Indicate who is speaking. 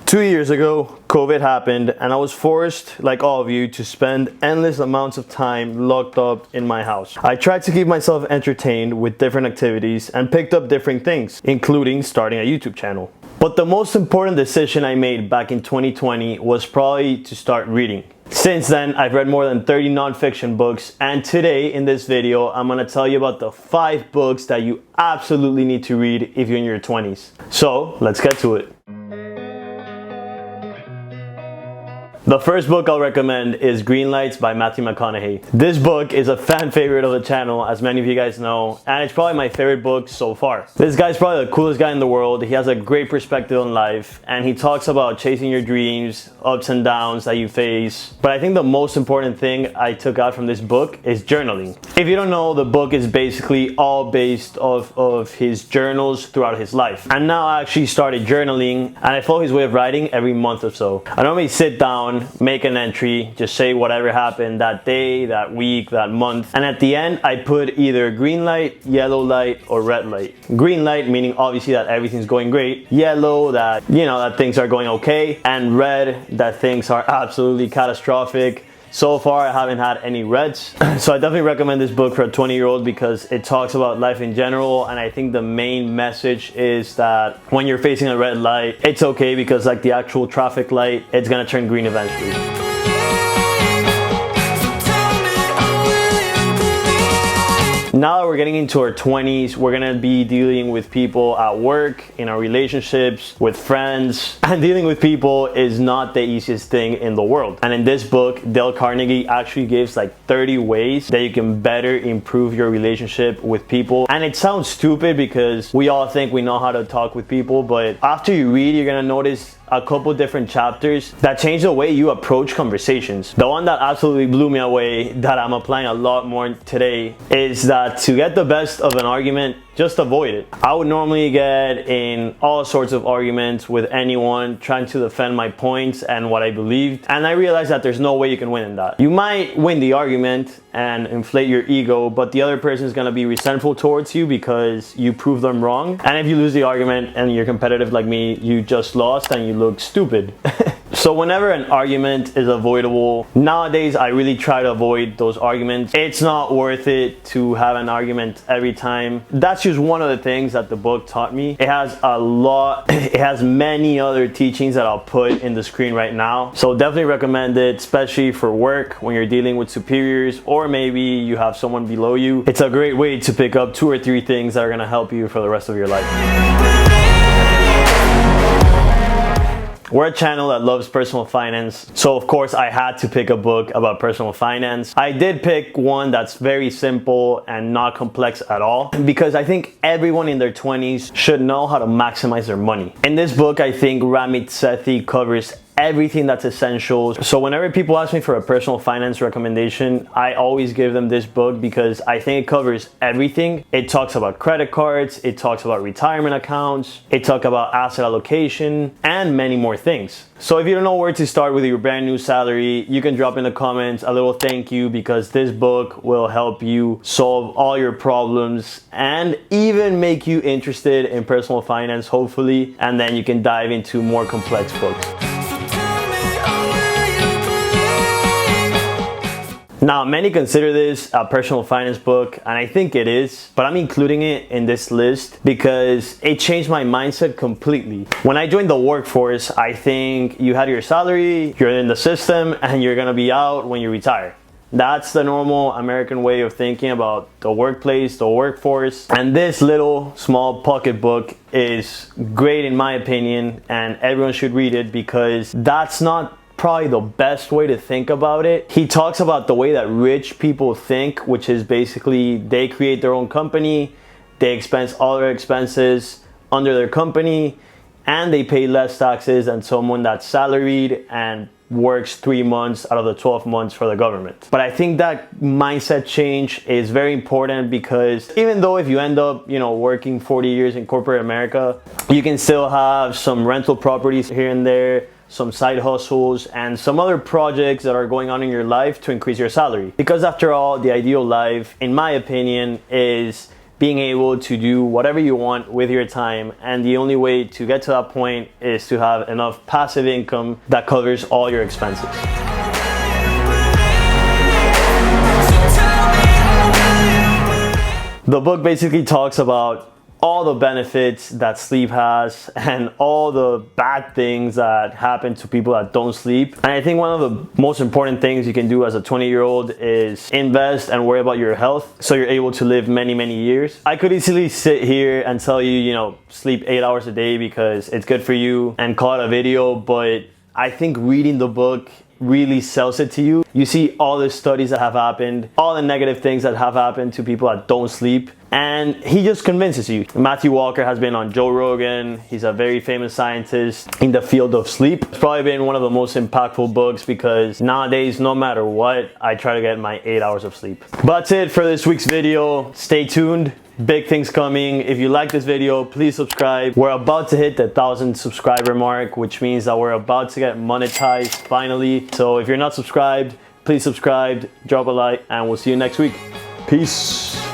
Speaker 1: 2 years ago, COVID happened and I was forced, like all of you, to spend endless amounts of time locked up in my house. I tried to keep myself entertained with different activities and picked up different things, including starting a YouTube channel. But the most important decision I made back in 2020 was probably to start reading. Since then, I've read more than 30 nonfiction books, and today in this video, I'm gonna tell you about the 5 books that you absolutely need to read if you're in your 20s. So, let's get to it. The first book I'll recommend is Greenlights by Matthew McConaughey. This book is a fan favorite of the channel, as many of you guys know, and it's probably my favorite book so far. This guy's probably the coolest guy in the world. He has a great perspective on life, and he talks about chasing your dreams, ups and downs that you face. But I think the most important thing I took out from this book is journaling. If you don't know, the book is basically all based off of his journals throughout his life. And now I actually started journaling, and I follow his way of writing every month or so. I normally sit down, make an entry, just say whatever happened that day, that week, that month, and at the end I put either green light, yellow light, or red light. Green light meaning obviously that everything's going great, yellow that that things are going okay, and red that things are absolutely catastrophic. So far, I haven't had any reds. So I definitely recommend this book for a 20-year-old because it talks about life in general, and I think the main message is that when you're facing a red light, it's okay because like the actual traffic light, it's gonna turn green eventually. Now that we're getting into our 20s, we're gonna be dealing with people at work, in our relationships, with friends, and dealing with people is not the easiest thing in the world. And in this book, Dale Carnegie actually gives like 30 ways that you can better improve your relationship with people. And it sounds stupid because we all think we know how to talk with people, but after you read, you're gonna notice a couple different chapters that change the way you approach conversations. The one that absolutely blew me away, that I'm applying a lot more today, is that to get the best of an argument, just avoid it. I would normally get in all sorts of arguments with anyone trying to defend my points and what I believed, and I realized that there's no way you can win in that. You might win the argument and inflate your ego, but the other person is going to be resentful towards you because you proved them wrong. And if you lose the argument and you're competitive like me, you just lost and you look stupid. So whenever an argument is avoidable, nowadays I really try to avoid those arguments. It's not worth it to have an argument every time. That's just one of the things that the book taught me. It has a lot, it has many other teachings that I'll put in the screen right now. So definitely recommend it, especially for work when you're dealing with superiors, or maybe you have someone below you. It's a great way to pick up 2 or 3 things that are gonna help you for the rest of your life. We're a channel that loves personal finance, so of course I had to pick a book about personal finance. I did pick one that's very simple and not complex at all, because I think everyone in their 20s should know how to maximize their money. In this book, I think Ramit Sethi covers everything that's essential. So whenever people ask me for a personal finance recommendation, I always give them this book because I think it covers everything. It talks about credit cards, it talks about retirement accounts, it talks about asset allocation, and many more things. So if you don't know where to start with your brand new salary, you can drop in the comments a little thank you, because this book will help you solve all your problems and even make you interested in personal finance, hopefully, and then you can dive into more complex books. Now, many consider this a personal finance book, and I think it is, but I'm including it in this list because it changed my mindset completely. When I joined the workforce, I think you had your salary, you're in the system, and you're gonna be out when you retire. That's the normal American way of thinking about the workplace, the workforce. And this little small pocket book is great in my opinion, and everyone should read it because that's not probably the best way to think about it. He talks about the way that rich people think, which is basically they create their own company, they expense all their expenses under their company, and they pay less taxes than someone that's salaried and works 3 months out of the 12 months for the government. But I think that mindset change is very important because even though if you end up, working 40 years in corporate America, you can still have some rental properties here and there, some side hustles, and some other projects that are going on in your life to increase your salary. Because after all, the ideal life, in my opinion, is being able to do whatever you want with your time, and the only way to get to that point is to have enough passive income that covers all your expenses. The book basically talks about all the benefits that sleep has and all the bad things that happen to people that don't sleep. And I think one of the most important things you can do as a 20-year-old is invest and worry about your health so you're able to live many, many years. I could easily sit here and tell you, sleep 8 hours a day because it's good for you and call it a video, but I think reading the book really sells it to you. You see all the studies that have happened, all the negative things that have happened to people that don't sleep, and he just convinces you. Matthew Walker has been on Joe Rogan. He's a very famous scientist in the field of sleep. It's probably been one of the most impactful books because nowadays, no matter what, I try to get my 8 hours of sleep. But that's it for this week's video. Stay tuned. Big things coming. If you like this video, please subscribe. We're about to hit the 1,000 subscriber mark, which means that we're about to get monetized finally. So if you're not subscribed, please subscribe, drop a like, and we'll see you next week. Peace.